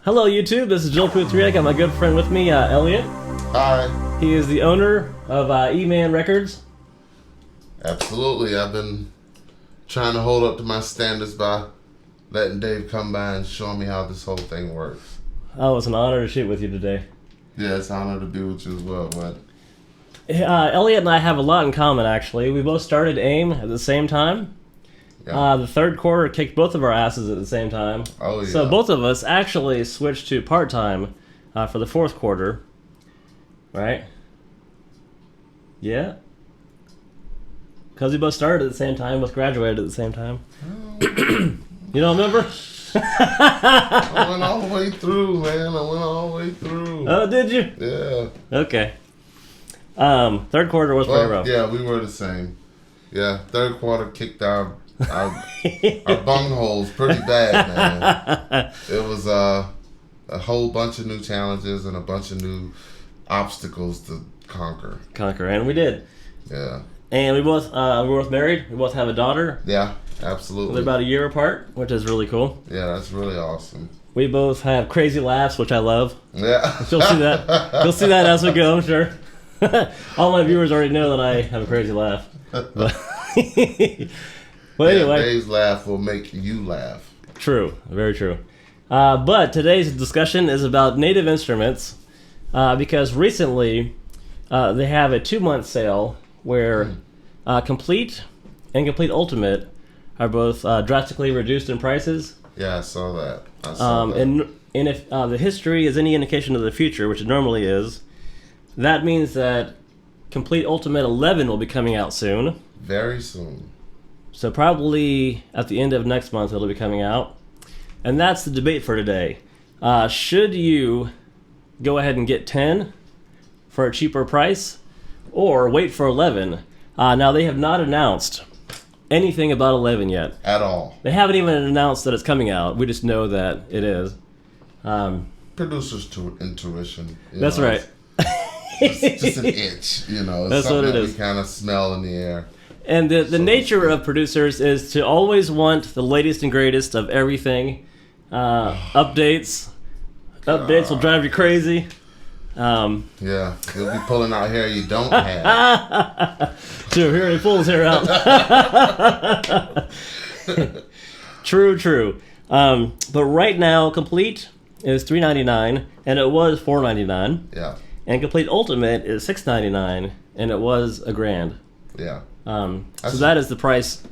Hello YouTube, this is JillpooThree. I got my good friend with me, Elliott. Hi. He is the owner of E-Manrecords. Absolutely. I've been trying to hold up to my standards by letting Dave come by and show me how this whole thing works. Oh, it's an honor to shoot with you today. Yeah, it's an honor to be with you as well, bud. Elliott and I have a lot in common, actually. We both started AIM at the same time. Yeah. The third quarter kicked both of our asses at the same time. Oh, yeah. So both of us actually switched to part-time for the fourth quarter. Right? Yeah? Because we both started at the same time, both graduated at the same time. You don't remember? I went all the way through, man. I went all the way through. Oh, did you? Yeah. Okay. Third quarter was pretty rough. Yeah, we were the same. Yeah, third quarter kicked our bungholes pretty bad, man. It was a whole bunch of new challenges and a bunch of new obstacles to conquer. And we did. Yeah. And we're both married. We both have a daughter. Yeah, absolutely. They're about a year apart, which is really cool. Yeah, that's really awesome. We both have crazy laughs, which I love. Yeah. You'll see that. You'll see that as we go, I'm sure. All my viewers already know that I have a crazy laugh. But anyway. Dave's laugh will make you laugh. True. Very true. But today's discussion is about native instruments because recently they have a 2-month sale where Komplete and Komplete Ultimate are both drastically reduced in prices. Yeah, I saw that. That. And if the history is any indication of the future, which it normally is, that means that Komplete Ultimate 11 will be coming out soon. Very soon. So probably at the end of next month it'll be coming out. And that's the debate for today. Should you go ahead and get 10 for a cheaper price or wait for 11? Now they have not announced anything about 11 yet. At all. They haven't even announced that it's coming out. We just know that it is. Producer's intuition. That's right. Just an itch, you know. That's something what it that is. We kind of smell in the air. And the nature of producers is to always want the latest and greatest of everything. Updates. Updates will drive you crazy. Yeah, you'll be pulling out hair you don't have. True, he already pulled his hair out. True. But right now, Komplete is $399, and it was $499. Yeah. And Komplete Ultimate is $699, and it was $1,000. Yeah. So that is the price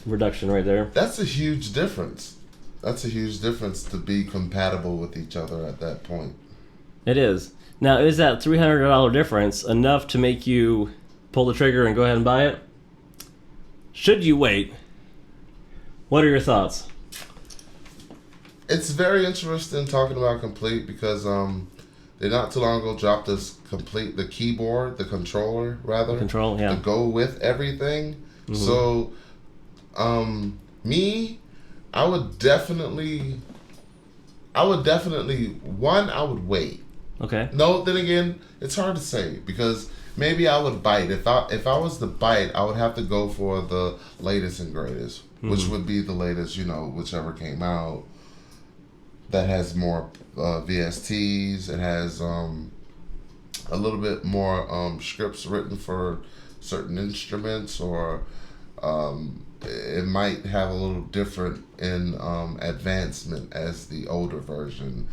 reduction right there. That's a huge difference. That's a huge difference to be compatible with each other at that point. It is. Now, is that $300 difference enough to make you pull the trigger and go ahead and buy it? Should you wait? What are your thoughts? It's very interesting talking about Komplete because they not too long ago dropped this Komplete, the keyboard, the controller rather. Control, yeah. To go with everything. Mm-hmm. So, I would definitely, I would wait. Okay. No, then again, it's hard to say because maybe I would bite. If I was to bite, I would have to go for the latest and greatest, which would be the latest, whichever came out. That has more VSTs. It has a little bit more scripts written for certain instruments, or it might have a little different in advancement as the older version,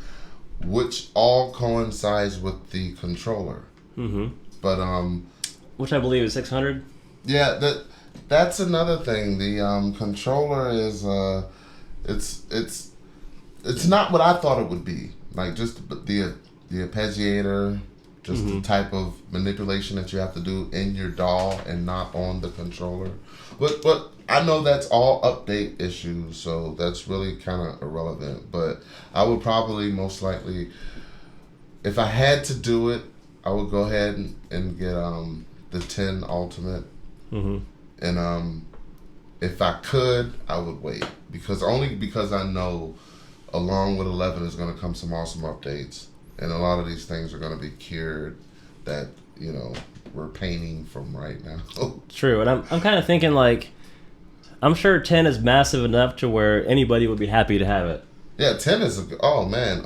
which all coincides with the controller. Mm-hmm. But which I believe is $600. Yeah, that's another thing. The controller is it's not what I thought it would be. Like just the arpeggiator, just the type of manipulation that you have to do in your DAW and not on the controller. But I know that's all update issues, so that's really kind of irrelevant. But I would probably most likely, if I had to do it, I would go ahead and get the 10 Ultimate. Mm-hmm. And if I could, I would wait because I know along with 11 is going to come some awesome updates, and a lot of these things are going to be cured that we're painting from right now. True, and I'm kind of thinking like, I'm sure 10 is massive enough to where anybody would be happy to have it. Yeah, 10 is oh man.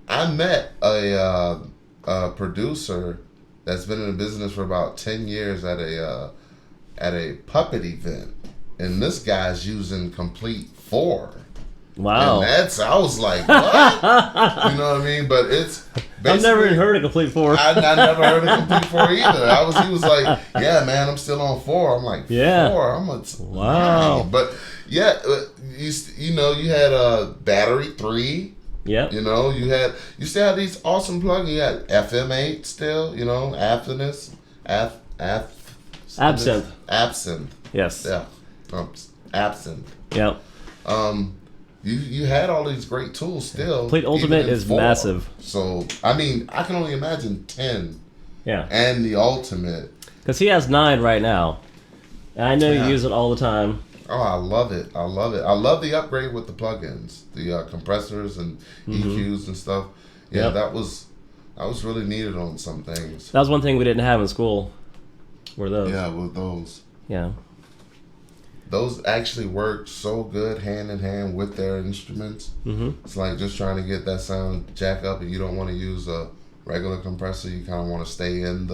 I met a producer that's been in the business for about 10 years at a puppet event, and this guy's using Komplete 4. Wow. And I was like, what? You know what I mean? But it's I've never even heard of Komplete 4. I never heard of Komplete 4 either. He was like, yeah, man, I'm still on 4. I'm like, 4? I'm like, wow. 9. But yeah, you know, you had a battery 3. Yep. You know, you still have these awesome plugins. You had FM8 still, you know, Absinthe. Absinthe. Yes. Yeah. Absinthe. Yep. You had all these great tools still. Komplete Ultimate is 4. massive. So, I mean, I can only imagine 10. Yeah. And the Ultimate. Because he has 9 right now. And I know you use it all the time. Oh, I love it. I love the upgrade with the plugins. The compressors and EQs and stuff. Yeah, that was really needed on some things. That was one thing we didn't have in school. Were those. Yeah, with those. Yeah. Those actually work so good hand in hand with their instruments. It's like just trying to get that sound jack up, and you don't want to use a regular compressor. You kind of want to stay in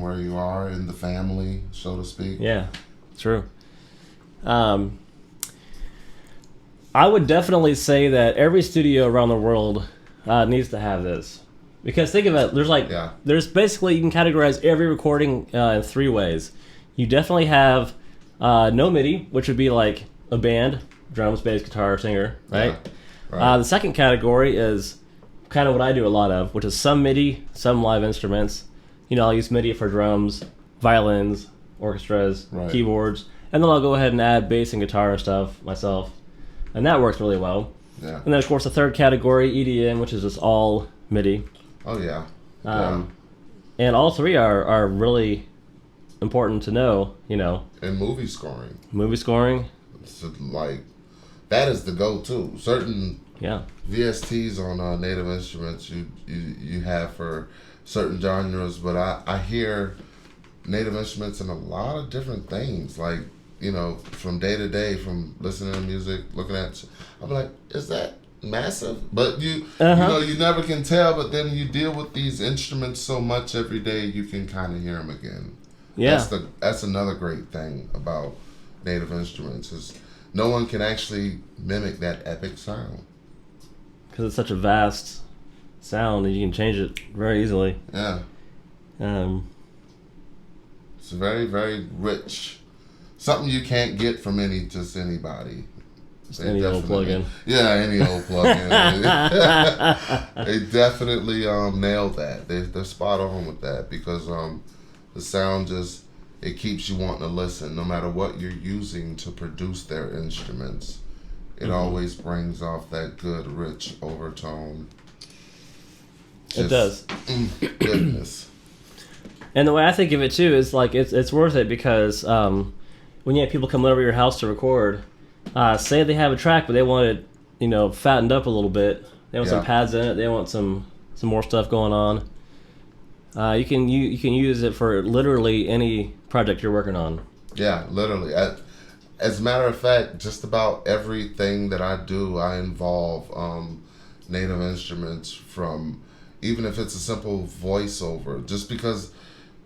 where you are in the family, so to speak. Yeah, true. I would definitely say that every studio around the world needs to have this, because think of it. There's basically, you can categorize every recording in 3 ways. You definitely have no MIDI, which would be like a band, drums, bass, guitar, singer, right? Yeah, right. The second category is kind of what I do a lot of, which is some MIDI, some live instruments. You know, I'll use MIDI for drums, violins, orchestras, keyboards, and then I'll go ahead and add bass and guitar and stuff myself, and that works really well. Yeah. And then, of course, the third category, EDM, which is just all MIDI. Oh, yeah. And all 3 are really important to know, you know. And movie scoring. So, like, that is the go-to. Certain VSTs on Native Instruments you have for certain genres, but I hear Native Instruments in a lot of different things, like, you know, from day to day, from listening to music, looking at, I'm like, is that massive? But you know, you never can tell, but then you deal with these instruments so much every day, you can kind of hear them again. Yeah. That's another great thing about Native Instruments, is no one can actually mimic that epic sound. Because it's such a vast sound, and you can change it very easily. Yeah. It's very, very rich. Something you can't get from anybody. Any old plugin. Yeah, any old plugin. They definitely nailed that. They're spot on with that, because the sound just, it keeps you wanting to listen no matter what you're using to produce their instruments. It always brings off that good, rich overtone. It does. Goodness. And the way I think of it too is like it's worth it, because when you have people come over to your house to record, say they have a track but they want it, you know, fattened up a little bit. They want some pads in it. They want some more stuff going on. You can use it for literally any project you're working on. Yeah, literally. As a matter of fact, just about everything that I do, I involve Native Instruments, from even if it's a simple voiceover, just because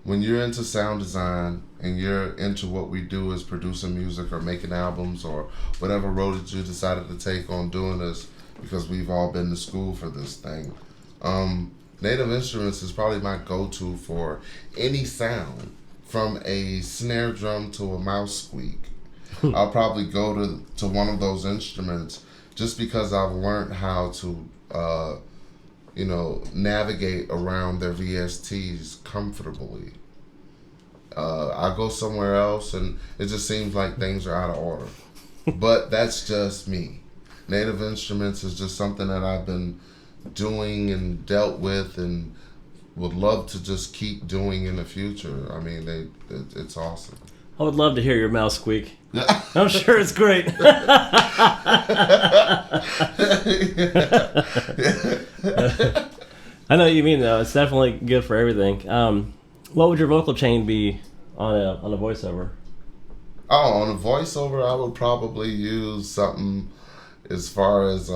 when you're into sound design and you're into what we do is producing music or making albums or whatever road that you decided to take on doing this, because we've all been to school for this thing. Native Instruments is probably my go-to for any sound, from a snare drum to a mouse squeak. I'll probably go to one of those instruments just because I've learned how to navigate around their VSTs comfortably. I go somewhere else and it just seems like things are out of order. But that's just me. Native Instruments is just something that I've been doing and dealt with and would love to just keep doing in the future. I mean, it's awesome. I would love to hear your mouse squeak. I'm sure it's great. I know what you mean, though. It's definitely good for everything. What would your vocal chain be on a voiceover? Oh, on a voiceover, I would probably use something. as far as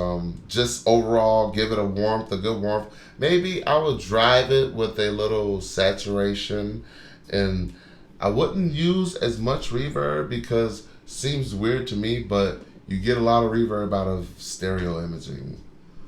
just overall give it a good warmth. Maybe I would drive it with a little saturation, and I wouldn't use as much reverb because it seems weird to me, but you get a lot of reverb out of stereo imaging.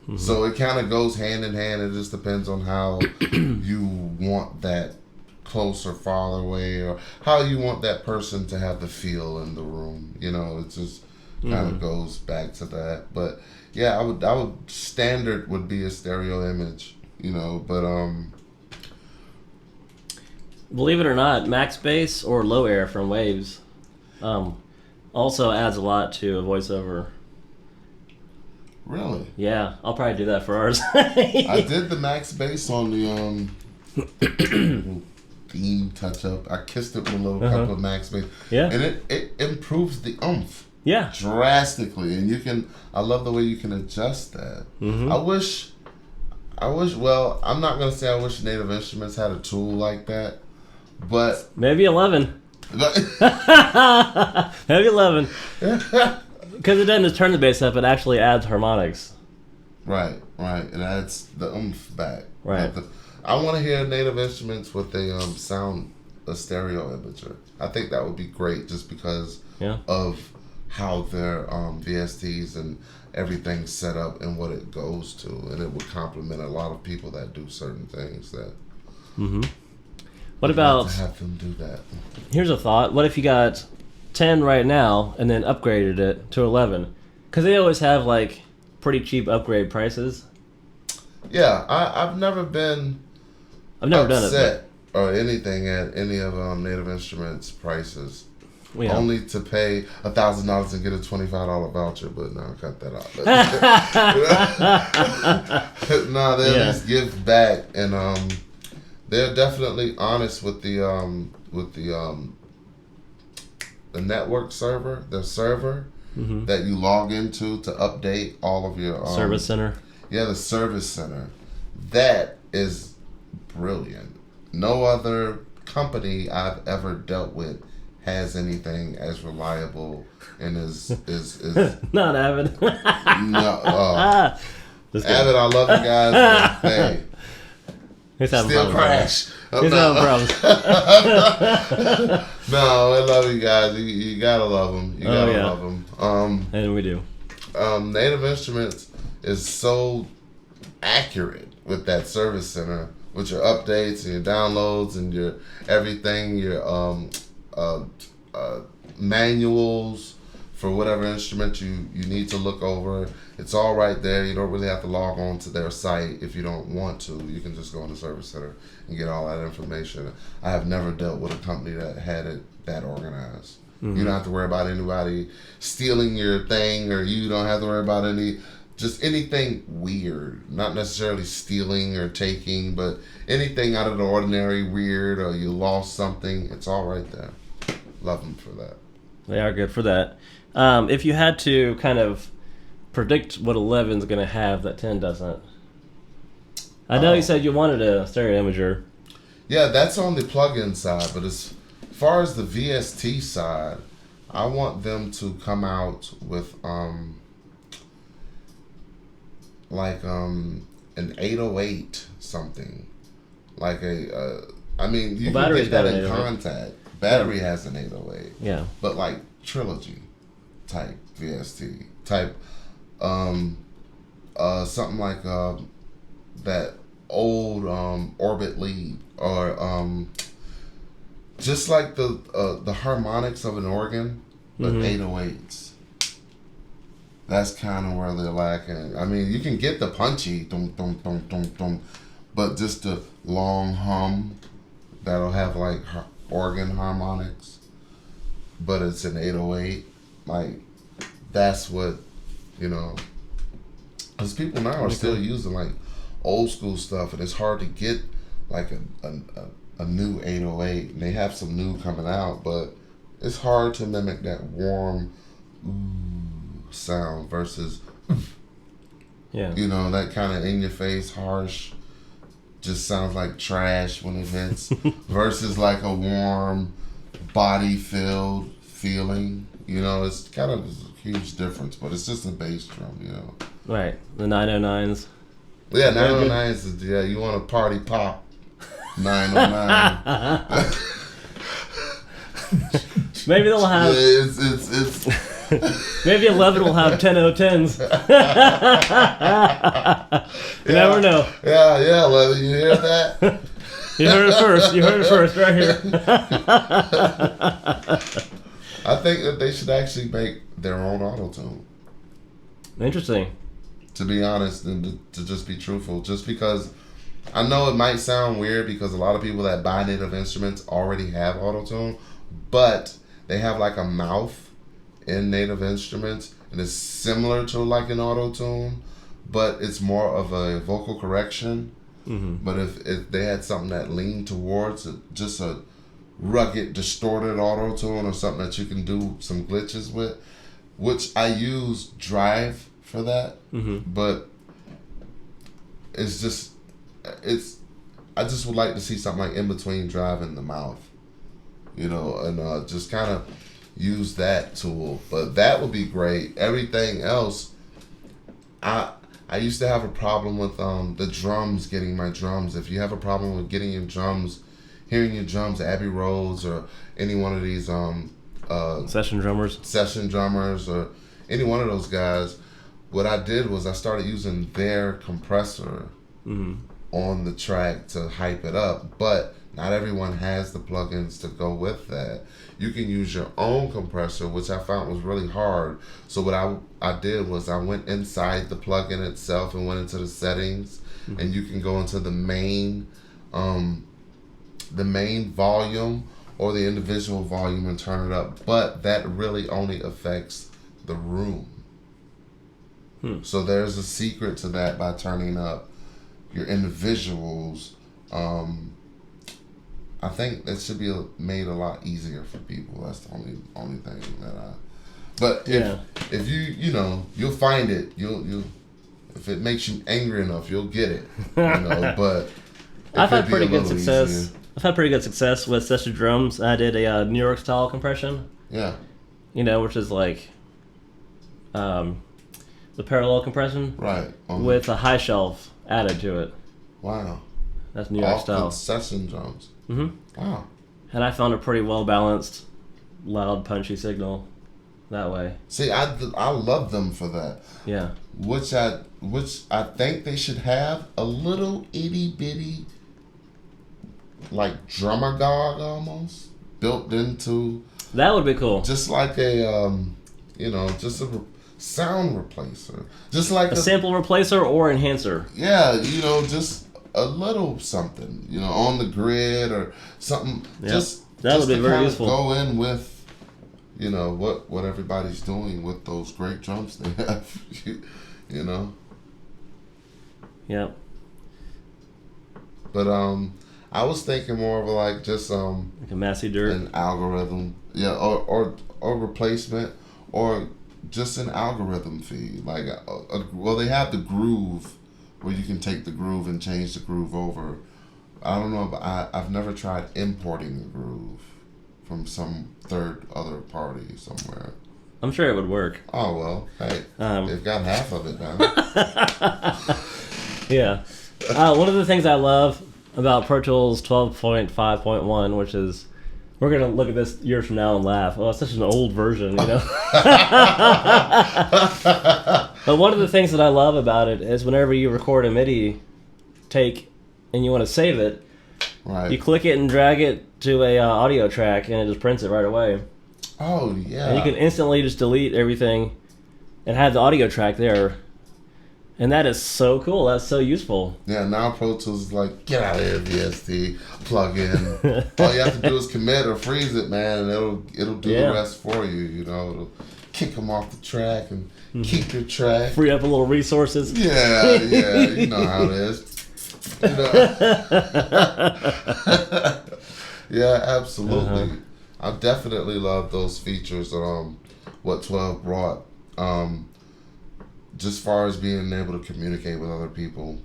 Mm-hmm. So it kind of goes hand in hand. It just depends on how you want that close or far away, or how you want that person to have the feel in the room. You know, it just kind of goes back to that. But yeah, I would standard would be a stereo image, you know, but believe it or not, max bass or low air from Waves also adds a lot to a voiceover. Really? Yeah, I'll probably do that for ours. I did the max bass on the theme touch up. I kissed it with a little couple of max bass. Yeah. And it improves the oomph. Yeah. Drastically. And I love the way you can adjust that. Mm-hmm. I wish, well, I'm not going to say I wish Native Instruments had a tool like that, but. Maybe 11. Maybe 11. Because it doesn't just turn the bass up, it actually adds harmonics. Right. It adds the oomph back. Right. I want to hear Native Instruments with a stereo imager. I think that would be great just because of how their VSTs and everything's set up and what it goes to. And it would complement a lot of people that do certain things that... Mm-hmm. What about... to have them do that. Here's a thought. What if you got 10 right now and then upgraded it to 11? Because they always have like pretty cheap upgrade prices. Yeah, I've never been done it or anything at any of Native Instruments prices. Yeah. Only to pay $1,000 and get a $25 voucher, but no, cut that out. No, they at least give back, and they're definitely honest with the network server, the server that you log into to update all of your service center. Yeah, the service center. That is brilliant. No other company I've ever dealt with has anything as reliable and is not Avid. No, Avid, I love you guys, but hey, he's having still problems. crash. He's having problems. No, I love you guys. You gotta love them. You gotta love them. And we do. Native Instruments is so accurate with that service center, with your updates and your downloads and your everything, your manuals for whatever instrument you need to look over. It's all right there. You don't really have to log on to their site if you don't want to. You can just go in the service center and get all that information. I have never dealt with a company that had it that organized. Mm-hmm. You don't have to worry about anybody stealing your thing, or you don't have to worry about anything weird. Not necessarily stealing or taking, but anything out of the ordinary, weird, or you lost something. It's all right there. Love them for that. They are good for that. If you had to kind of predict what 11's going to have that 10 doesn't. I know you said you wanted a stereo imager. Yeah, that's on the plug-in side, but as far as the VST side, I want them to come out with an 808 something. Like you can get that in contact. Battery has an 808. Yeah. But like trilogy type VST type something like that old Orbit lead, or just like the harmonics of an organ, but 808s. That's kind of where they're lacking. I mean, you can get the punchy dum dum dum dum dum, but just the long hum that'll have like organ harmonics, but it's an 808. Like, that's what, because people now are still using like old school stuff, and it's hard to get like a new 808. And they have some new coming out, but it's hard to mimic that warm sound versus that kind of in your face, harsh, just sounds like trash when it hits, versus like a warm, body filled, feeling. You know, it's kind of a huge difference, but it's just a bass drum, you know. Right. The 909s. Yeah, 909s is, yeah, you want a party pop 909. Maybe they'll have... Yeah, it's Maybe 11 will have 1010s. You never know. Yeah, 11, you hear that? You heard it first. You heard it first right here. I think that they should actually make their own auto-tune. Interesting. To be honest and to just be truthful. Just because I know it might sound weird because a lot of people that buy native instruments already have auto-tune, but they have like a mouth in native instruments and it's similar to like an auto-tune, but it's more of a vocal correction. Mm-hmm. But if they had something that leaned towards just a rugged, distorted auto-tune or something that you can do some glitches with, which I use Drive for that, but it's just, I just would like to see something like in between Drive and the mouth, you know, and just kind of use that tool. But that would be great. Everything else, I used to have a problem with the drums, getting my drums. If you have a problem with getting your drums, hearing your drums, Abbey Roads or any one of these session drummers or any one of those guys, what I did was I started using their compressor on the track to hype it up. But not everyone has the plugins to go with that. You can use your own compressor, which I found was really hard. So what I did was I went inside the plugin itself and went into the settings, and you can go into the main volume or the individual volume and turn it up. But that really only affects the room. So there's a secret to that by turning up your individuals. I think that should be made a lot easier for people. That's the only thing that I. But if you know, you'll find it. You'll if it makes you angry enough, you'll get it. You know, but I've had pretty good success. With session drums. I did a New York style compression. Yeah. You know, which is like the parallel compression. Right. With a high shelf added to it. Wow. That's New York style. Session drums. Wow. And I found a pretty well balanced, loud, punchy signal that way. See, I love them for that. Yeah. Which I think they should have a little itty bitty, like drummer gog almost built into. That would be cool. Just like a just a sound replacer, just like a sample replacer or enhancer. Yeah, just a little something, on the grid or something. Yep. That would be very useful. Go in with, what everybody's doing with those great drums they have, Yep. But I was thinking more of like just like a Massey Dirt, an algorithm, or replacement, or just an algorithm feed. Like, they have the groove where you can take the groove and change the groove over. I don't know, but I've never tried importing the groove from some other party somewhere. I'm sure it would work. Oh, well, hey, they've got half of it now. Yeah. One of the things I love about Pro Tools 12.5.1, which is, we're going to look at this years from now and laugh. Oh, it's such an old version, But one of the things that I love about it is whenever you record a MIDI take and you want to save it, right, you click it and drag it to a audio track and it just prints it right away. Oh, yeah. And you can instantly just delete everything and have the audio track there. And that is so cool. That's so useful. Yeah, now Pro Tools is like, get out of here, VST, plug in. All you have to do is commit or freeze it, man, and it'll do the rest for you. It'll kick them off the track and keep your track. Free up a little resources. Yeah, you know how it is. Yeah, absolutely. I definitely love those features that what 12 brought. Just far as being able to communicate with other people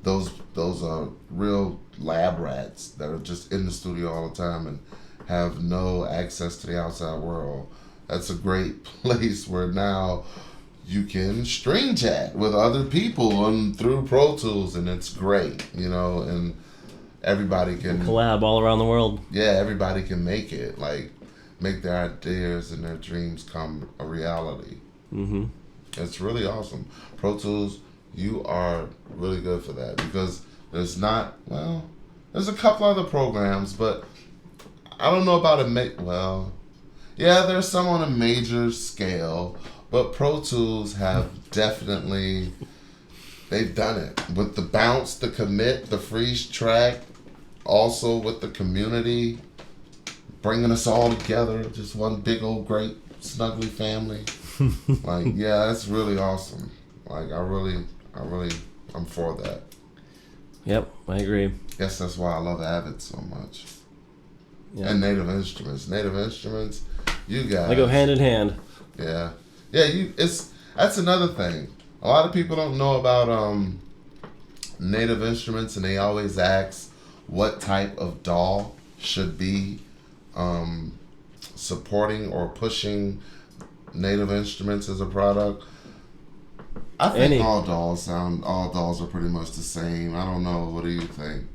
those are real lab rats that are just in the studio all the time and have no access to the outside world. That's a great place where now you can string chat with other people and through Pro Tools, and it's great, and everybody can collab all around the world. Yeah, everybody can make it, like make their ideas and their dreams come a reality. Mm-hmm. It's really awesome. Pro Tools, you are really good for that because there's a couple other programs, but I don't know about there's some on a major scale, but Pro Tools have definitely, they've done it. With the bounce, the commit, the freeze track, also with the community, bringing us all together, just one big old great snuggly family. That's really awesome. I'm for that. Yep, I agree. Guess that's why I love Avid so much. Yep. And Native Instruments. You guys. They go hand in hand. Yeah. Yeah, that's another thing. A lot of people don't know about Native Instruments, and they always ask what type of DAW should be supporting or pushing Native Instruments as a product. I think all DAWs are pretty much the same. I don't know. What do you think?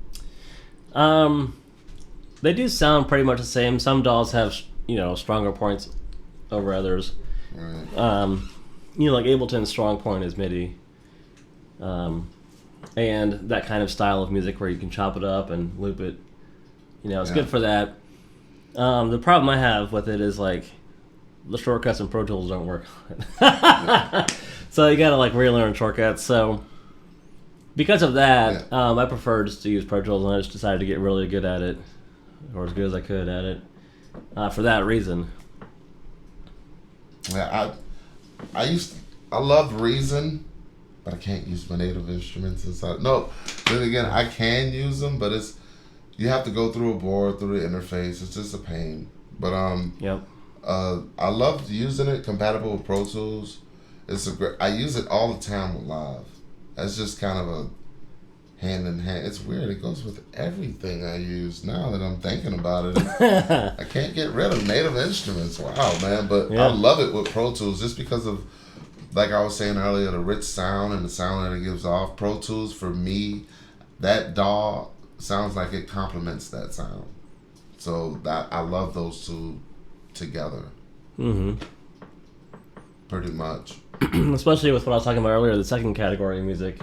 They do sound pretty much the same. Some DAWs have stronger points over others. Right. Like Ableton's strong point is MIDI. And that kind of style of music where you can chop it up and loop it. It's good for that. The problem I have with it is like the shortcuts in Pro Tools don't work. So you gotta relearn shortcuts. So because of that, I prefer just to use Pro Tools, and I just decided to get really good at it, or as good as I could at it, for that reason. Yeah, I love Reason, but I can't use my Native Instruments inside. No, then again, I can use them, but you have to go through a board, through the interface. It's just a pain. But Yep. I love using it, compatible with Pro Tools. I use it all the time with Live. That's just kind of a hand in hand. It's weird. It goes with everything I use now that I'm thinking about it. I can't get rid of Native Instruments. Wow, man. But I love it with Pro Tools just because of, like I was saying earlier, the rich sound and the sound that it gives off. Pro Tools, for me, that DAW sounds like it complements that sound. So I love those two together. Mm-hmm. Pretty much. Especially with what I was talking about earlier, the second category of music,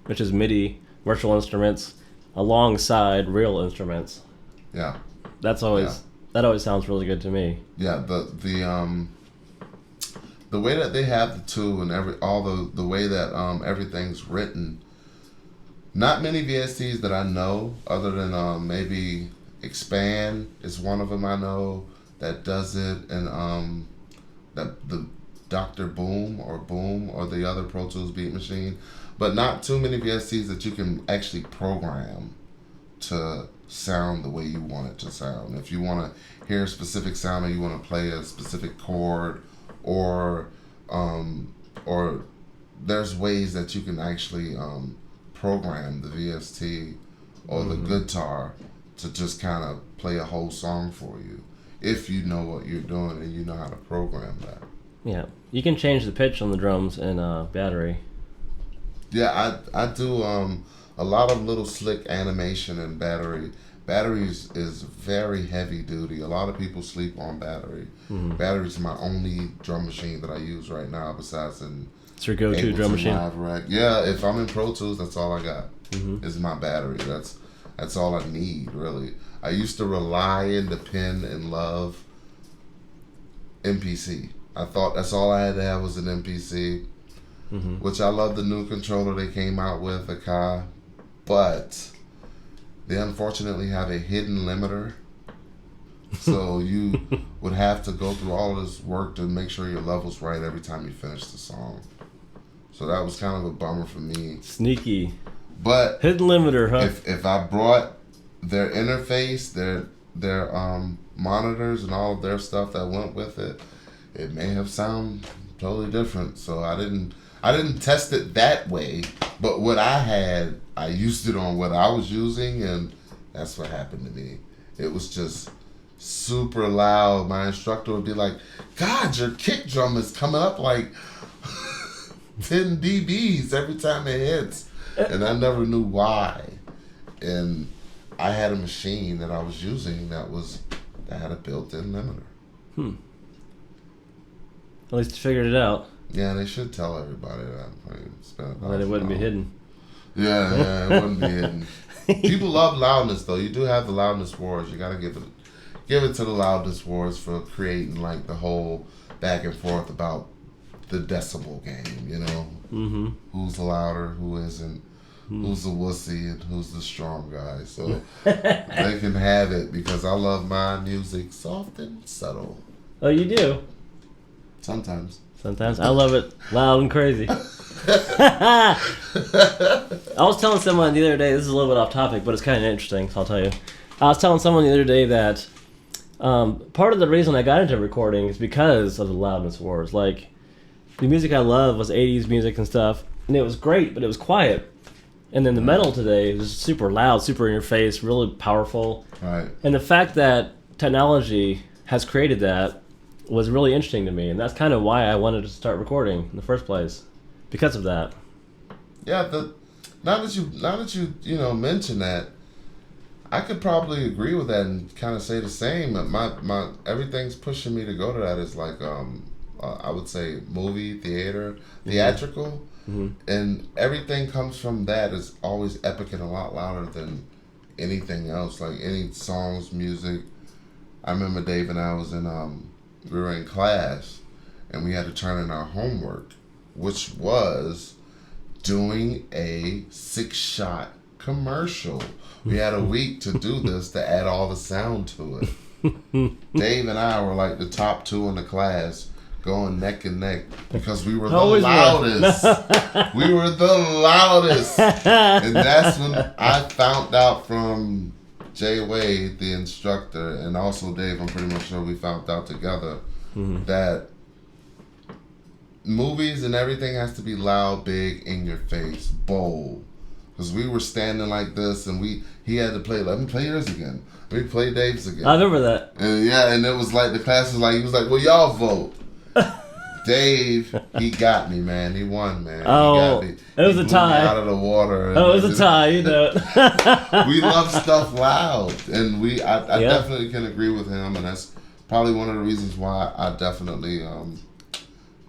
which is MIDI, virtual instruments, alongside real instruments. Yeah. That always sounds really good to me. Yeah, the way that they have the two and the way that everything's written. Not many VSTs that I know, other than maybe Expand is one of them I know that does it, and the Dr. Boom or the other Pro Tools Beat Machine, but not too many VSTs that you can actually program to sound the way you want it to sound. If you want to hear a specific sound or you want to play a specific chord, or there's ways that you can actually program the VST or the guitar to just kind of play a whole song for you, if you know what you're doing and you know how to program that. Yeah, you can change the pitch on the drums in Battery. Yeah, I do a lot of little slick animation in Battery. Battery is very heavy duty. A lot of people sleep on Battery. Mm-hmm. Battery's my only drum machine that I use right now, besides in it's your go-to drum machine. Yeah, if I'm in Pro Tools, that's all I got. Mm-hmm. Is my Battery. That's all I need, really. I used to rely and depend and love MPC. I thought that's all I had to have was an MPC, which I love the new controller they came out with, the Kai, but they unfortunately have a hidden limiter. So you would have to go through all of this work to make sure your level's right every time you finish the song. So that was kind of a bummer for me. Sneaky. But hidden limiter, huh? If I brought their interface, their monitors and all of their stuff that went with it, it may have sounded totally different. So I I didn't test it that way, but what I had, I used it on what I was using, and that's what happened to me. It was just super loud. My instructor would be like, God, your kick drum is coming up like 10 dBs every time it hits. And I never knew why. And I had a machine that I was using that had a built-in limiter. At least you figured it out. Yeah, they should tell everybody that. Well, then it wouldn't be hidden. Yeah, it wouldn't be hidden. People love Loudness, though. You do have the Loudness Wars. You got to give it to the Loudness Wars for creating like the whole back and forth about the decibel game, you know? Mm-hmm. Who's louder, who isn't, who's the wussy, and who's the strong guy. So they can have it because I love my music soft and subtle. Oh, you do? Sometimes. I love it loud and crazy. I was telling someone the other day, this is a little bit off topic, but it's kind of interesting, so I'll tell you. I was telling someone the other day that part of the reason I got into recording is because of the Loudness Wars. Like, the music I love was 80s music and stuff, and it was great, but it was quiet. And then the metal today is super loud, super in your face, really powerful. Right. And the fact that technology has created that was really interesting to me, and that's kind of why I wanted to start recording in the first place, because of that. Yeah, now that you mention that, I could probably agree with that and kind of say the same. My everything's pushing me to go to that is like I would say movie, theatrical, and everything comes from that is always epic and a lot louder than anything else. Like any songs, music. I remember Dave and I was we were in class, and we had to turn in our homework, which was doing a 6-shot commercial. We had a week to do this to add all the sound to it. Dave and I were like the top 2 in the class, going neck and neck because we were the loudest. We were the loudest. And that's when I found out from Jay Wade, the instructor, and also Dave, I'm pretty much sure we found out together that movies and everything has to be loud, big, in your face, bold. Because we were standing like this, and he had to play. Let me play yours again. Let me play Dave's again. I remember that. And and it was like the class was like, he was like, well, y'all vote. Dave, he got me, man. He won, man. Oh, he got me. It was a tie. Out of the water. Oh, it was a tie, you know. We love stuff loud, and I definitely can agree with him, and that's probably one of the reasons why I definitely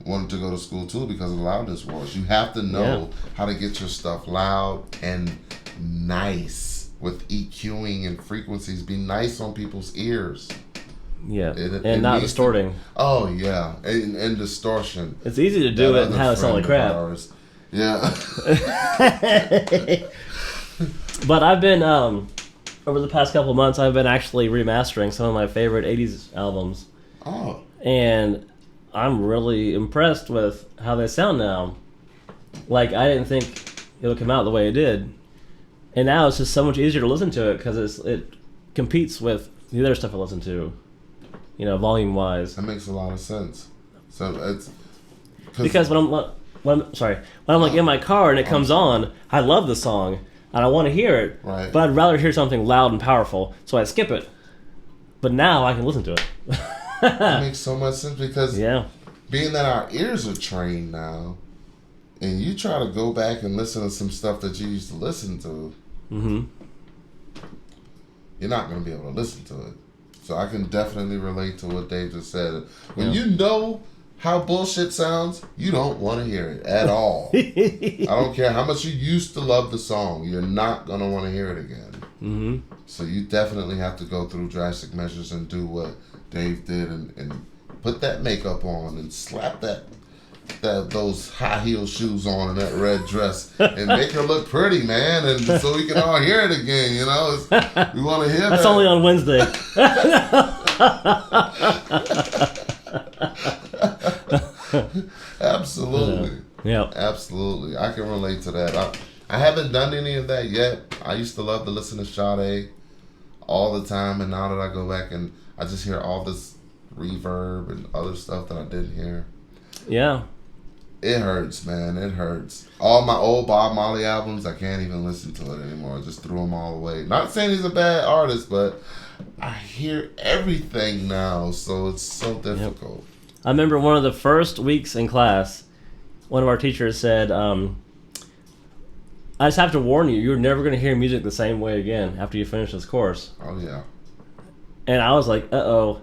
wanted to go to school too, because of the Loudness Wars. You have to know how to get your stuff loud and nice with EQing and frequencies. Be nice on people's ears. Yeah, and not distorting. Oh yeah, and distortion. It's easy to do it and have it sound like crap. Yeah. But I've been over the past couple of months, I've been actually remastering some of my favorite '80s albums. Oh. And I'm really impressed with how they sound now. Like, I didn't think it would come out the way it did, and now it's just so much easier to listen to it because it competes with the other stuff I listen to. You know, volume wise. That makes a lot of sense. So it's because when I'm like in my car and it comes on, I love the song and I want to hear it. Right. But I'd rather hear something loud and powerful, so I skip it. But now I can listen to it. That makes so much sense because being that our ears are trained now, and you try to go back and listen to some stuff that you used to listen to, you're not going to be able to listen to it. So I can definitely relate to what Dave just said. When you know how bullshit sounds, you don't want to hear it at all. I don't care how much you used to love the song. You're not going to want to hear it again. So you definitely have to go through drastic measures and do what Dave did and put that makeup on and slap those high heel shoes on and that red dress and make her look pretty, man, and so we can all hear it again, you know. We want to hear That's that. only on Wednesday. Absolutely. Yeah. Absolutely. I can relate to that. I haven't done any of that yet. I used to love to listen to Sade all the time, and now that I go back and I just hear all this reverb and other stuff that I didn't hear. Yeah. It hurts, man. It hurts. All my old Bob Marley albums, I can't even listen to it anymore. I just threw them all away. Not saying he's a bad artist, but I hear everything now, so it's so difficult. Yep. I remember one of the first weeks in class, one of our teachers said, I just have to warn you, you're never going to hear music the same way again after you finish this course. Oh, yeah. And I was like, uh-oh.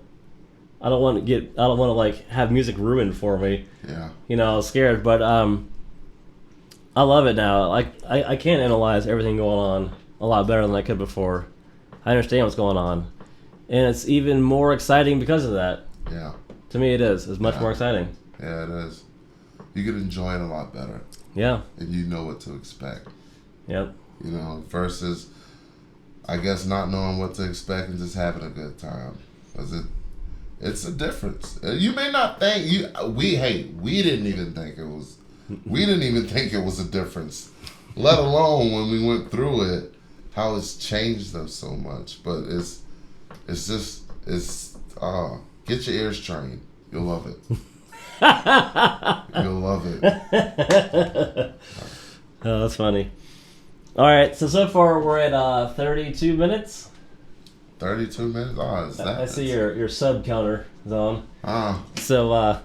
I don't want to like have music ruined for me. Yeah. You know, I was scared, but I love it now. Like I can analyze everything going on a lot better than I could before. I understand what's going on, and it's even more exciting because of that. Yeah. To me, it is. It's much more exciting. Yeah, it is. You can enjoy it a lot better. Yeah. And you know what to expect. Yep. You know, versus, I guess, not knowing what to expect and just having a good time. It's a difference. You may not think we didn't even think it was. We didn't even think it was a difference, let alone when we went through it, how it's changed us so much. But it's get your ears trained. You'll love it. You'll love it. Oh, that's funny. All right, so far we're at 32 minutes. 32 minutes? Oh, is that? I see your sub counter is on. So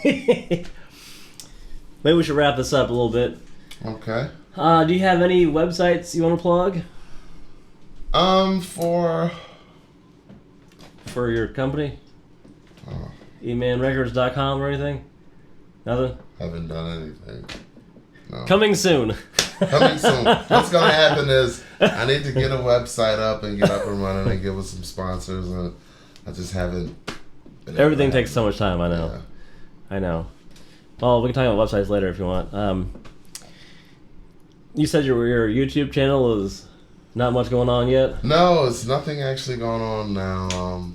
maybe we should wrap this up a little bit. Okay. Do you have any websites you want to plug? For your company? E-Manrecords.com or anything? Nothing? Haven't done anything. No. Coming soon. Coming soon. What's going to happen is I need to get a website up and get up and running and get with some sponsors. And I just haven't. Everything takes so much time, I know. Yeah. I know. Well, we can talk about websites later if you want. You said your YouTube channel is not much going on yet? No, it's nothing actually going on now.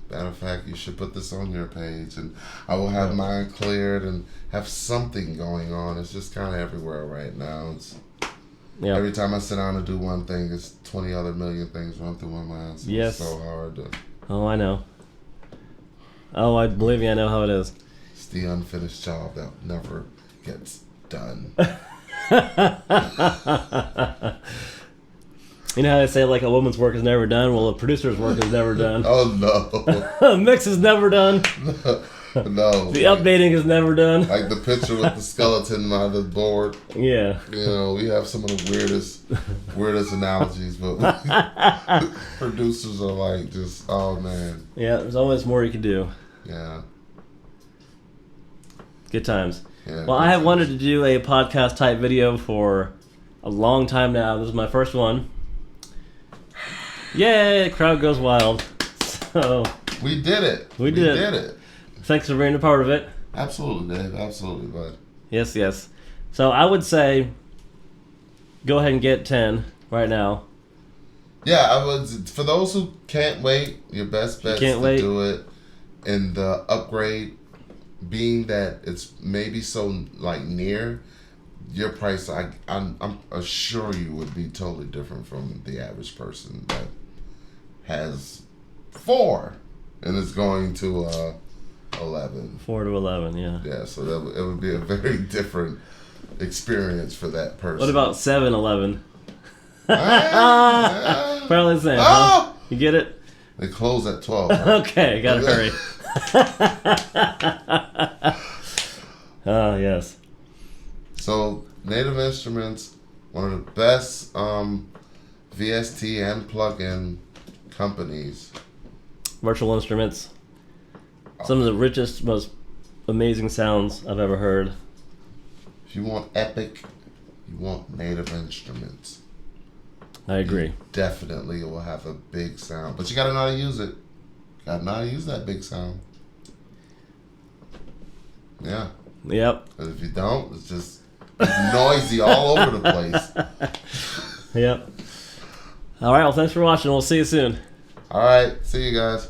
Matter of fact, you should put this on your page, and I will have mine cleared and have something going on. It's just kind of everywhere right now. Every time I sit down to do one thing, it's 20 other million things run through my mind. So yes. It's so hard to... Oh, I know. Oh, I believe me, I know how it is. It's the unfinished job that never gets done. You know how they say, like, a woman's work is never done? Well, a producer's work is never done. Oh, no. A mix is never done. No. The updating is never done. Like the picture with the skeleton on the board. Yeah. You know, we have some of the weirdest analogies, but producers are like just, oh, man. Yeah, there's always more you can do. Yeah. Good times. Yeah, well, I have wanted to do a podcast type video for a long time now. This is my first one. Yay! Crowd goes wild. So we did it. We did it. Thanks for being a part of it. Absolutely, Dave. Absolutely, bud. Yes, yes. So I would say, go ahead and get 10 right now. Yeah, I would. For those who can't wait, your best bet is to do it. And the upgrade, being that it's maybe so like near, your price, I'm assure you would be totally different from the average person that has 4 and is going to 11. 4 to 11, yeah. Yeah, so it would be a very different experience for that person. What about 7-11? Probably the same. Huh? You get it? They close at 12. Right? Okay, gotta hurry. Oh, yes. So, Native Instruments, one of the best VST and plug-in companies. Virtual instruments. Some of the richest, most amazing sounds I've ever heard. If you want epic, you want Native Instruments. I agree. You definitely will have a big sound. But you gotta know how to use it. Gotta know how to use that big sound. Yeah. Yep. Because if you don't, it's just noisy all over the place. Yep. All right, well, thanks for watching. We'll see you soon. All right. See you guys.